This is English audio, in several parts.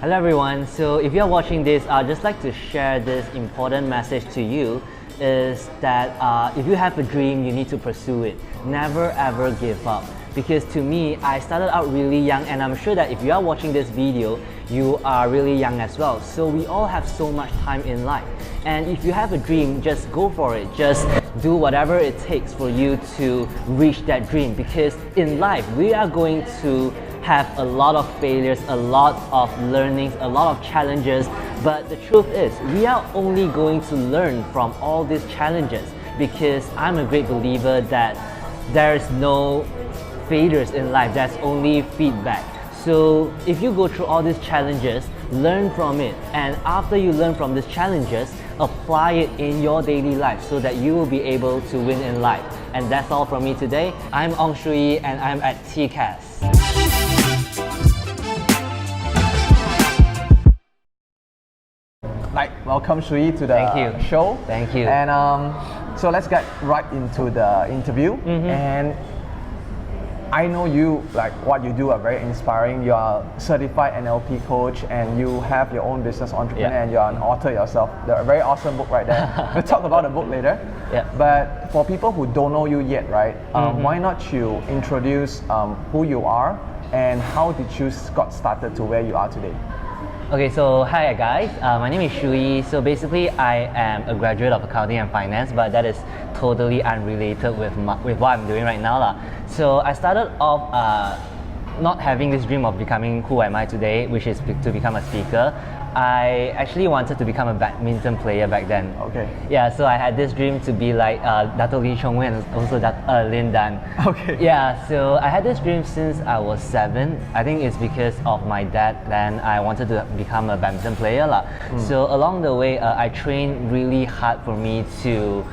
Hello everyone, so if you're watching this, I'd just like to share this important message to you is that if you have a dream, you need to pursue it. Never ever give up. Because to me, I started out really young, and I'm sure that if you are watching this video, you are really young as well. So we all have so much time in life. And if you have a dream, just go for it. Just do whatever it takes for you to reach that dream. Because in life, we are going to have a lot of failures, a lot of learnings, a lot of challenges. But the truth is, we are only going to learn from all these challenges, because I'm a great believer that there is no failures in life, that's only feedback. So if you go through all these challenges, learn from it, and after you learn from these challenges, apply it in your daily life so that you will be able to win in life. And that's all from me today. I'm Ong Shu Yi and I'm at TEDx. Welcome Shu Yi to the show. Thank you. And so let's get right into the interview. And I know you, like what you do are very inspiring. You are a certified NLP coach and you have your own business entrepreneur, and you're an author yourself. A very awesome book right there. We'll talk about the book later. But for people who don't know you yet, right? Why not you introduce who you are and how did you got started to where you are today? Okay, so hi guys, my name is Shu Yi. So basically I am a graduate of accounting and finance, but that is totally unrelated with what I'm doing right now. So I started off not having this dream of becoming who am I today, which is to become a speaker. I actually wanted to become a badminton player back then. Okay. Yeah, so I had this dream to be like Dato Lee Chong Wei and also Lin Dan. Okay. Yeah, so I had this dream since I was 7. I think it's because of my dad. Then I wanted to become a badminton player. So along the way, I trained really hard for me to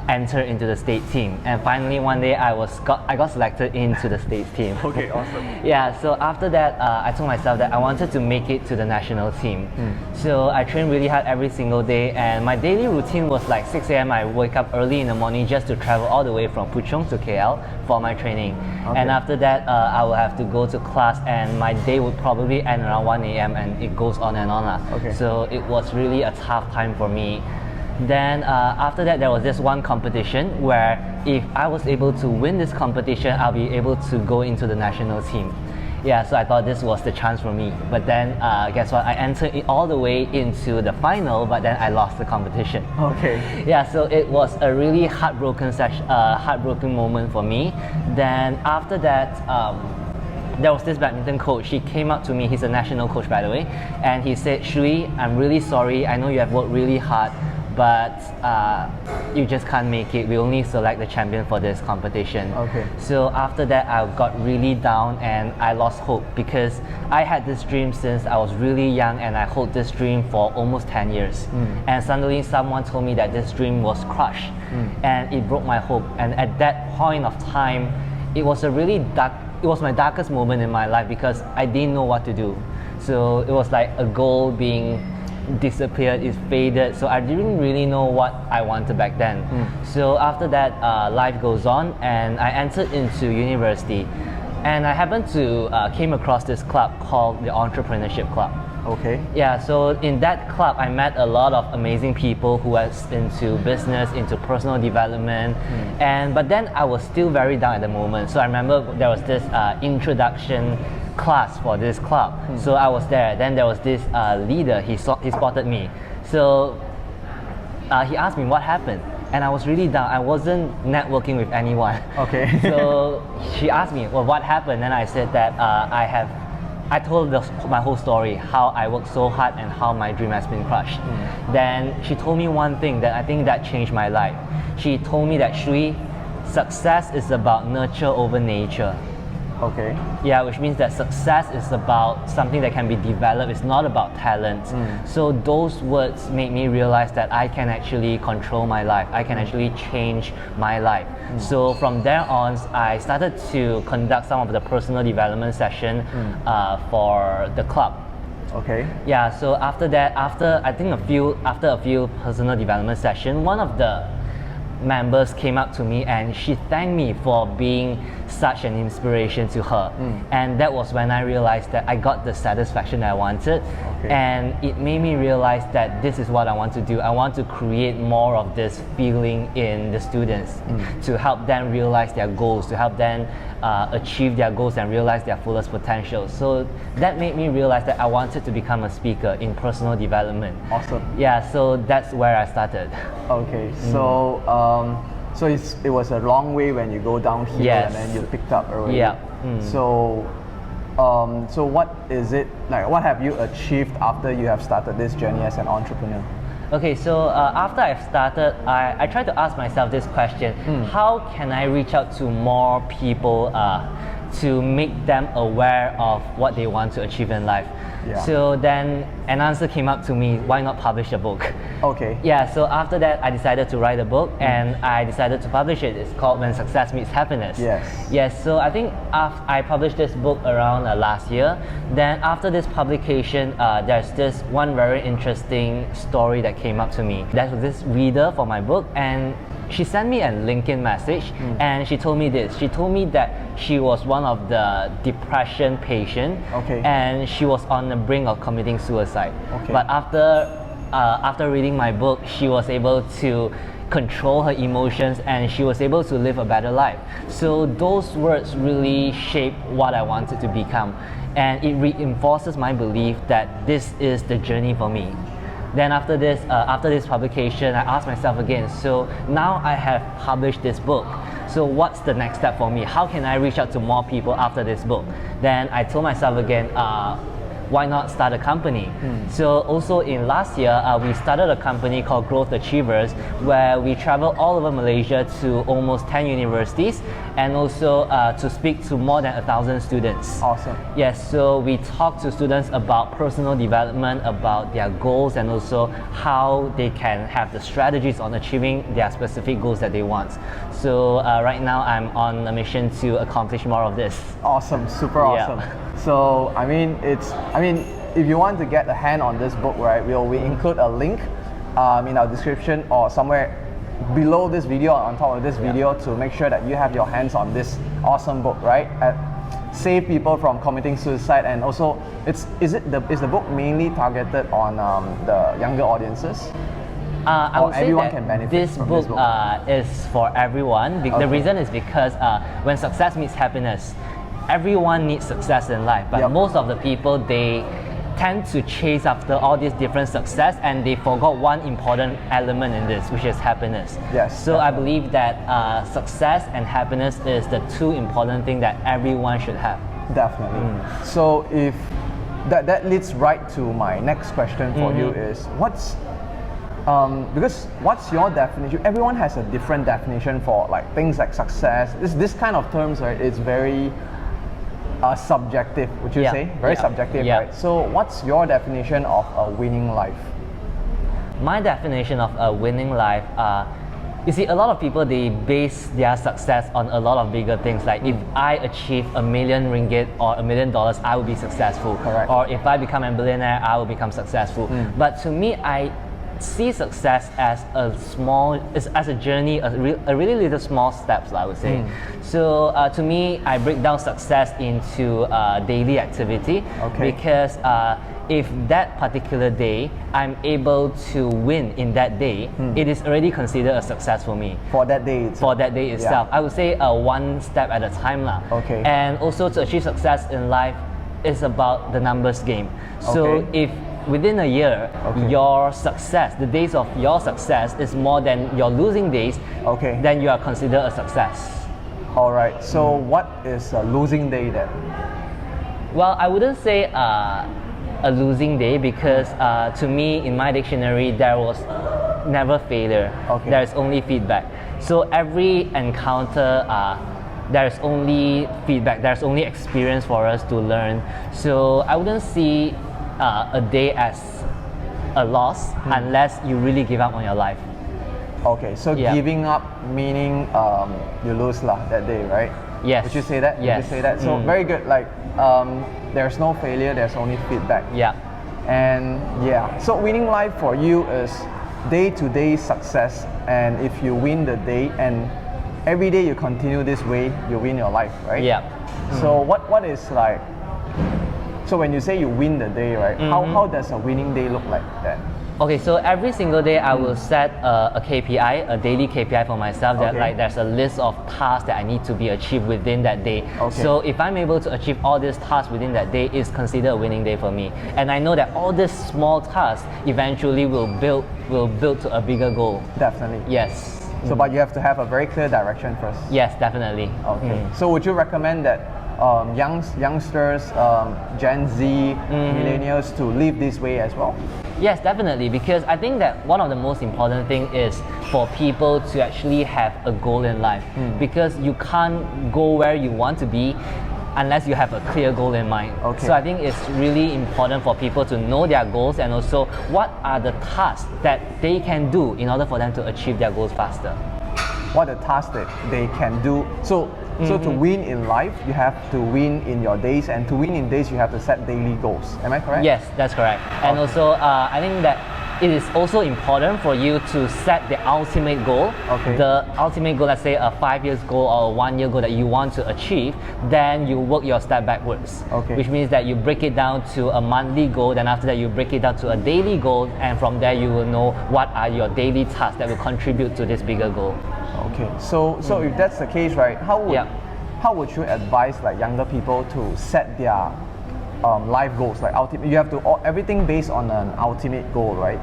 enter into the state team, and finally one day I got selected into the state team. Okay, awesome. Yeah, so after that I told myself that I wanted to make it to the national team. So I trained really hard every single day, and my daily routine was like 6 a.m. I wake up early in the morning just to travel all the way from Puchong to KL for my training. And after that I will have to go to class, and my day would probably end around 1 a.m. and it goes on and on. So it was really a tough time for me. Then after that, there was this one competition where if I was able to win this competition, I'll be able to go into the national team. Yeah, so I thought this was the chance for me. But then guess what? I entered all the way into the final, but then I lost the competition. Okay. Yeah, so it was a really heartbroken moment for me. Then after that, there was this badminton coach. He came up to me. He's a national coach, by the way, and he said, "Shu Yi, I'm really sorry. I know you have worked really hard, but you just can't make it. We only select the champion for this competition." Okay. So after that, I got really down and I lost hope, because I had this dream since I was really young, and I hold this dream for almost 10 years. And suddenly someone told me that this dream was crushed, and it broke my hope. And at that point of time, it was my darkest moment in my life, because I didn't know what to do. So it was like a goal being disappeared, it faded, so I didn't really know what I wanted back then. So after that, life goes on, and I entered into university, and I happened to came across this club called the Entrepreneurship Club. Okay. Yeah, so in that club I met a lot of amazing people who was into business, into personal development, but then I was still very down at the moment. So I remember there was this introduction class for this club. So I was there. Then there was this leader. He spotted me. So he asked me what happened, and I was really down. I wasn't networking with anyone. Okay. So she asked me, well, what happened? And I said that I told my whole story, how I worked so hard and how my dream has been crushed. Then she told me one thing that I think that changed my life. She told me that, "Shu Yi, success is about nurture over nature." Okay. Yeah, which means that success is about something that can be developed. It's not about talent. So those words made me realize that I can actually control my life. I can actually change my life. So from there on, I started to conduct some of the personal development session for the club. Okay. Yeah. So after that, after a few personal development session, one of the members came up to me and she thanked me for being such an inspiration to her. And that was when I realized that I got the satisfaction that I wanted. And it made me realize that this is what I want to do. I want to create more of this feeling in the students to help them realize their goals, to help them achieve their goals and realize their fullest potential. So that made me realize that I wanted to become a speaker in personal development. Awesome. Yeah, so that's where I started. Okay, so so it was a long way when you go down here Yes. and then you picked up already. Yeah. So so what is it like? What have you achieved after you have started this journey as an entrepreneur? Okay, so after I've started, I tried to ask myself this question: how can I reach out to more people to make them aware of what they want to achieve in life? Yeah. So then an answer came up to me: why not publish a book? Okay. Yeah, so after that I decided to write a book and I decided to publish it. It's called When Success Meets Happiness. Yes. Yes, so I think I published this book around last year. Then after this publication, there's this one very interesting story that came up to me. There was this reader for my book and she sent me a LinkedIn message and she told me this. She told me that she was one of the depression patient and she was on the brink of committing suicide. But after reading my book, she was able to control her emotions and she was able to live a better life. So those words really shaped what I wanted to become, and it reinforces my belief that this is the journey for me. Then after this publication, I asked myself again, so now I have published this book, so what's the next step for me? How can I reach out to more people after this book? Then I told myself again, why not start a company? So also in last year, we started a company called Growth Achievers, where we travel all over Malaysia to almost 10 universities and also to speak to more than 1,000 students. Awesome. Yes, so we talk to students about personal development, about their goals, and also how they can have the strategies on achieving their specific goals that they want. So right now I'm on a mission to accomplish more of this. Awesome, super awesome. So I mean, if you want to get a hand on this book, right, we include a link in our description or somewhere below this video, on top of this video, to make sure that you have your hands on this awesome book, right? Save people from committing suicide. And also, is the book mainly targeted on the younger audiences? I would say everyone that can benefit this from book, this book is for everyone. The reason is because when success meets happiness, everyone needs success in life, but most of the people, they tend to chase after all these different success and they forgot one important element in this, which is happiness. Yes. So I believe that success and happiness is the two important things that everyone should have. Definitely. So if that leads right to my next question for you is because what's your definition? Everyone has a different definition for like things like success. This kind of terms, right? It's very subjective, would you say? Very subjective, right? So what's your definition of a winning life? My definition of a winning life, you see, a lot of people, they base their success on a lot of bigger things. Like if I achieve ringgit 1 million or $1 million, I will be successful. Correct. Or if I become a billionaire, I will become successful. But to me, I see success as a journey, a really little small steps, I would say. So to me, I break down success into daily activity, because if that particular day I'm able to win in that day, it is already considered a success for me. For that day itself. For that day itself. I would say one step at a time lah. And also to achieve success in life is about the numbers game. So if within a year, your success, the days of your success is more than your losing days, then you are considered a success. Alright, so what is a losing day then? Well, I wouldn't say a losing day, because to me, in my dictionary, there was never failure. There is only feedback. So every encounter, there's only feedback, there's only experience for us to learn. So I wouldn't see a day as a loss unless you really give up on your life. So giving up meaning you lose that day, right? Yes. Would you say that? Yes. Would you say that? So very good. Like there's no failure, there's only feedback. Yeah. And so winning life for you is day-to-day success, and if you win the day and every day you continue this way, you win your life, right? Yeah. So what is like, so when you say you win the day, right, how does a winning day look like then? Okay, so every single day I will set a KPI, a daily KPI for myself that like there's a list of tasks that I need to be achieved within that day. Okay. So if I'm able to achieve all these tasks within that day, it's considered a winning day for me. And I know that all these small tasks eventually will build to a bigger goal. Definitely. Yes. So, but you have to have a very clear direction first. Yes, definitely. Okay. So would you recommend that youngsters, Gen Z, millennials to live this way as well? Yes, definitely, because I think that one of the most important thing is for people to actually have a goal in life, because you can't go where you want to be unless you have a clear goal in mind. Okay. So I think it's really important for people to know their goals and also what are the tasks that they can do in order for them to achieve their goals faster. What are the tasks that they can do? So to win in life, you have to win in your days, and to win in days, you have to set daily goals. Am I correct? Yes, that's correct. And also, I think that it is also important for you to set the ultimate goal. Okay. The ultimate goal, let's say a 5 years goal or a 1 year goal that you want to achieve, then you work your step backwards. Okay. Which means that you break it down to a monthly goal, then after that you break it down to a daily goal, and from there you will know what are your daily tasks that will contribute to this bigger goal. Okay. So if that's the case, right, how would you advise like younger people to set their life goals, like ultimate? You have to everything based on an ultimate goal, right?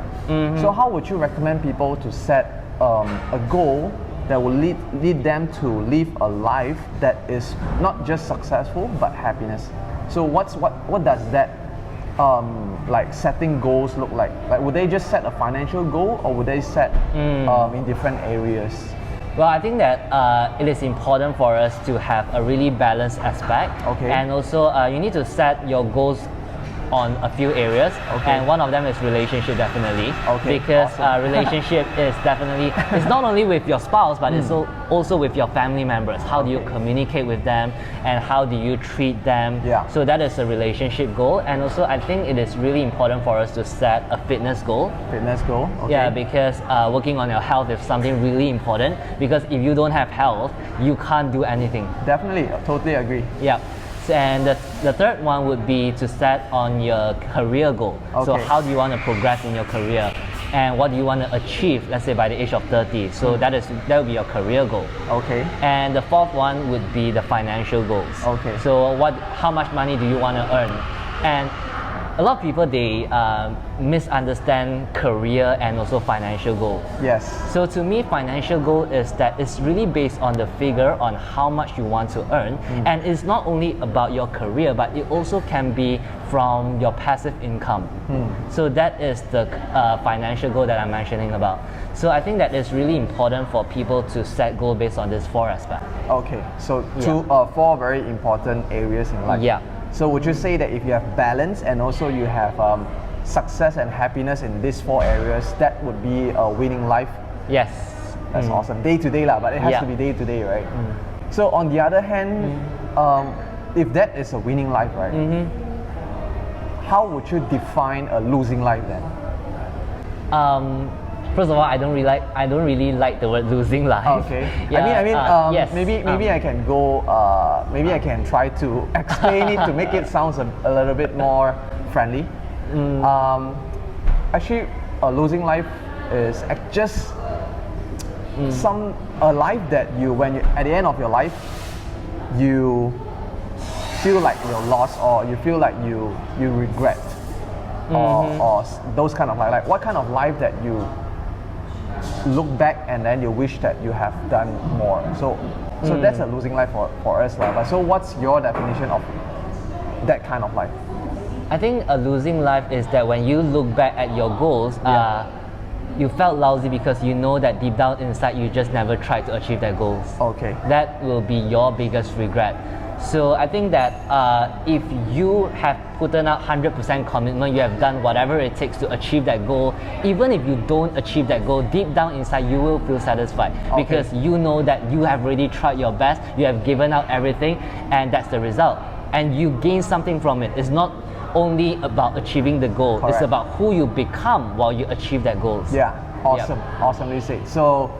So how would you recommend people to set a goal that will lead them to live a life that is not just successful but happiness? So what does that like setting goals look like? Like would they just set a financial goal, or would they set in different areas? Well, I think that it is important for us to have a really balanced aspect. Okay. And also you need to set your goals on a few areas, and one of them is relationship, definitely. Okay, because awesome. relationship is definitely, it's not only with your spouse, but it's also with your family members. How do you communicate with them, and how do you treat them? Yeah. So that is a relationship goal. And also I think it is really important for us to set a fitness goal. Fitness goal. Okay. Yeah, because working on your health is something really important, because if you don't have health, you can't do anything. Definitely, I totally agree. Yeah. And the third one would be to set on your career goal. So Okay. how do you want to progress in your career, and what do you want to achieve, let's say by the age of 30. So that will be your career goal. Okay. And the fourth one would be the financial goals. Okay. So how much money do you want to earn? And a lot of people, they misunderstand career and also financial goal. Yes. So to me, financial goal is that it's really based on the figure on how much you want to earn, and it's not only about your career, but it also can be from your passive income. So that is the financial goal that I'm mentioning about. So I think that it's really important for people to set goal based on these four aspects. Okay. So four very important areas in life. Yeah. So would you say that if you have balance and also you have success and happiness in these four areas, that would be a winning life? Yes. That's awesome. Day to day lah, but it has to be day to day, right? So on the other hand, if that is a winning life, right? How would you define a losing life then? First of all, I don't really like the word losing life. Okay. Yeah, yes. Maybe I can go. Maybe I can try to explain it to make it sound a little bit more friendly. Actually, a losing life is just a life that when you at the end of your life, you feel like you're lost, or you feel like you regret, or those kind of life. Like what kind of life that you look back and then you wish that you have done more. So that's a losing life for us. But so what's your definition of that kind of life? I think a losing life is that when you look back at your goals, you felt lousy because you know that deep down inside you just never tried to achieve that goals. Okay. That will be your biggest regret. So I think that if you have put in out 100% commitment, you have done whatever it takes to achieve that goal, even if you don't achieve that goal, deep down inside you will feel satisfied, because you know that you have really tried your best, you have given out everything, and that's the result. And you gain something from it. It's not only about achieving the goal, it's about who you become while you achieve that goal. Yeah. Awesome, awesomely said. So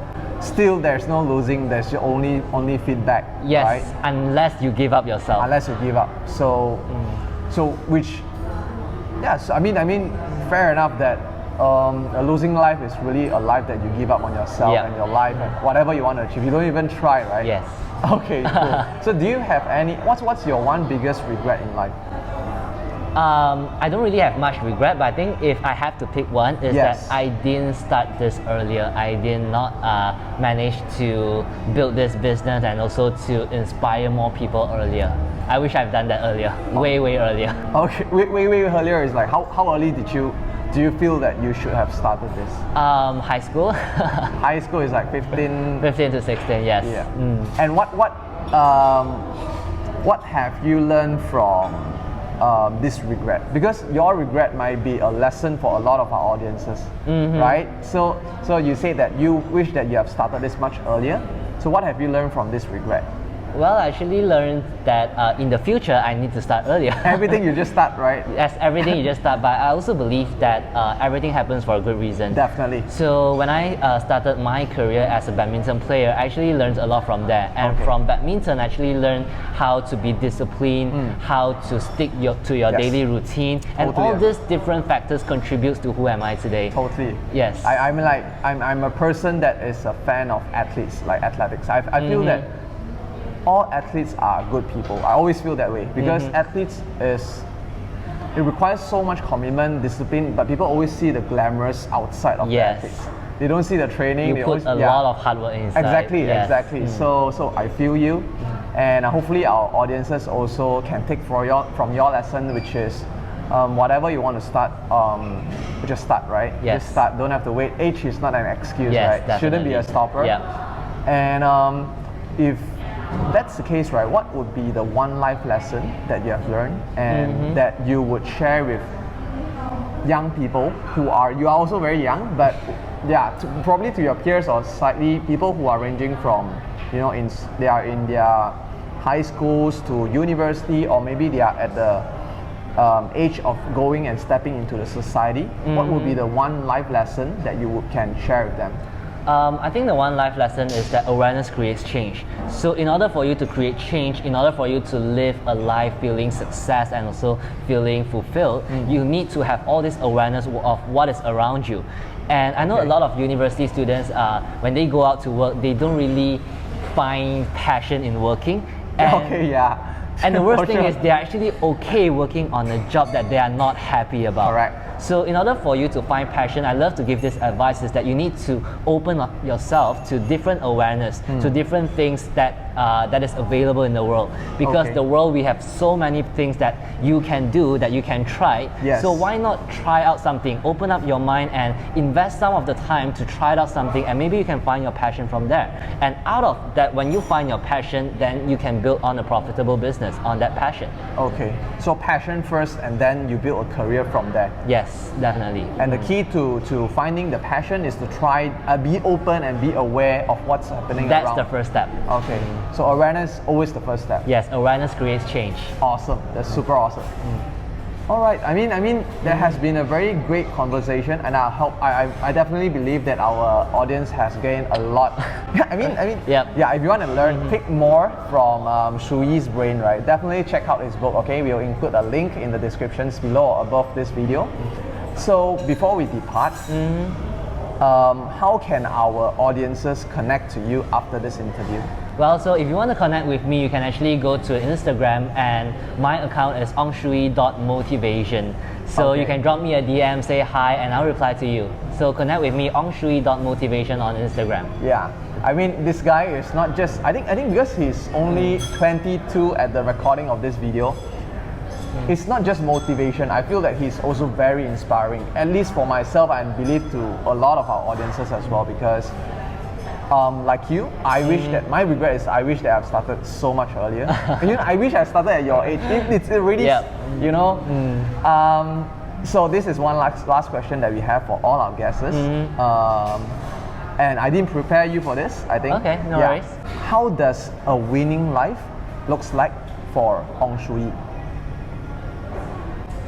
still there's no losing, there's only feedback. Yes, right? unless you give up yourself. Unless you give up. So which, yeah, so I mean fair enough that a losing life is really a life that you give up on yourself and your life and whatever you want to achieve. You don't even try, right? Yes. Okay, cool. So do you have any, what's your one biggest regret in life? I don't really have much regret, but I think if I have to pick one, is Yes. that I didn't start this earlier. I did not manage to build this business and also to inspire more people earlier. I wish I've done that earlier, way earlier. Okay, way earlier is like, how early do you feel that you should have started this? High school. High school is like 15? 15 to 16, yes. Yeah. And what have you learned from this regret? Because your regret might be a lesson for a lot of our audiences, right? So you say that you wish that you have started this much earlier. So what have you learned from this regret? Well, I actually learned that in the future I need to start earlier. Everything you just start, right? Yes, everything you just start, but I also believe that everything happens for a good reason. Definitely. So when I started my career as a badminton player, I actually learned a lot from there. And from badminton, I actually learned how to be disciplined, how to stick to your daily routine, and all these different factors contributes to who am I today. Totally. Yes. I'm a person that is a fan of athletes, like athletics. I feel that all athletes are good people. I always feel that way because athletes it requires so much commitment, discipline, but people always see the glamorous outside of the athletes. They don't see the training. You put a lot of hard work inside. Exactly. So I feel you, and hopefully our audiences also can take from your lesson, which is whatever you want to start, just start, right? Yes. Just start. Don't have to wait. Age is not an excuse, right? Definitely. Shouldn't be a stopper. Yeah. And if that's the case, right, what would be the one life lesson that you have learned and that you would share with young people you are also very young, but probably to your peers or slightly people who are ranging from, they are in their high schools to university, or maybe they are at the age of going and stepping into the society. What would be the one life lesson that you can share with them? I think the one life lesson is that awareness creates change. So in order for you to create change, in order for you to live a life feeling success and also feeling fulfilled, you need to have all this awareness of what is around you. And I know a lot of university students, when they go out to work, they don't really find passion in working. And the worst thing is they're actually okay working on a job that they are not happy about. Correct. So in order for you to find passion, I love to give this advice is that you need to open up yourself to different awareness, to different things that is available in the world. Because the world, we have so many things that you can do, that you can try. Yes. So why not try out something, open up your mind and invest some of the time to try out something, and maybe you can find your passion from there. And out of that, when you find your passion, then you can build on a profitable business on that passion. Okay, so passion first and then you build a career from there. Yes, definitely. And the key to finding the passion is to try, be open and be aware of what's happening around. That's the first step. Okay, so awareness always the first step. Yes, awareness creates change. Awesome, that's super awesome. All right, I mean, there has been a very great conversation, and I definitely believe that our audience has gained a lot. If you want to learn, pick more from Shu Yi's brain, right? Definitely check out his book. Okay, we'll include a link in the descriptions below or above this video. So before we depart, how can our audiences connect to you after this interview? Well, so if you want to connect with me, you can actually go to Instagram, and my account is ongshui.motivation. So you can drop me a DM, say hi, and I'll reply to you. So connect with me, ongshui.motivation on Instagram. Yeah, I mean, this guy is not just, I think because he's only 22 at the recording of this video, it's not just motivation. I feel that he's also very inspiring, at least for myself, and believe to a lot of our audiences as well, because like you, I wish that, my regret is I wish that I've started so much earlier. I wish I started at your age. It's already, so this is one last question that we have for all our guests. And I didn't prepare you for this, I think. Okay, no worries. How does a winning life looks like for Ong Shu Yi?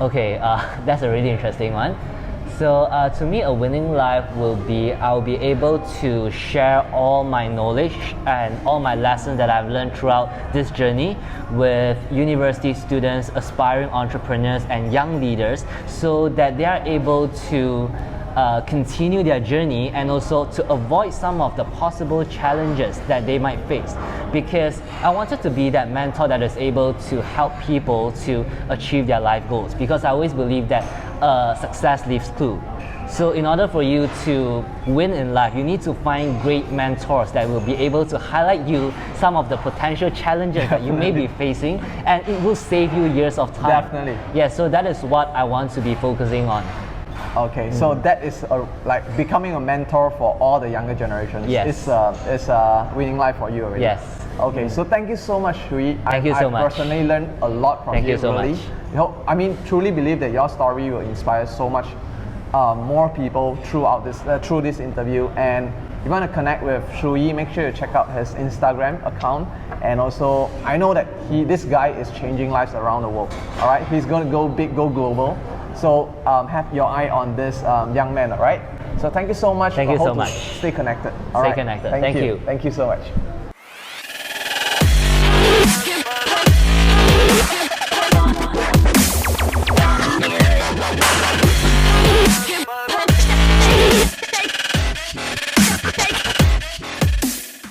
Okay, that's a really interesting one. So to me, a winning life will be I'll be able to share all my knowledge and all my lessons that I've learned throughout this journey with university students, aspiring entrepreneurs, and young leaders, so that they are able to continue their journey and also to avoid some of the possible challenges that they might face. Because I wanted to be that mentor that is able to help people to achieve their life goals, because I always believe that success leaves clue. So in order for you to win in life, you need to find great mentors that will be able to highlight you some of the potential challenges that you may be facing, and it will save you years of time. Definitely. Yeah, so that is what I want to be focusing on. Okay, so that is like becoming a mentor for all the younger generations. Yes. It's a winning life for you already. Yes. Okay, so thank you so much, Shu Yi. Thank you so I much. personally learned a lot from Thank you. you so really. much. You know, I mean, truly believe that your story will inspire so much more people throughout this through this interview. And if you want to connect with Shu Yi, make sure you check out his Instagram account. And also, I know that this guy is changing lives around the world. All right, he's going to go big, go global. So have your eye on this young man, all right? So thank you so much. Thank you I hope so to much. Stay connected. All Stay right? connected. Thank Thank you. Thank you so much.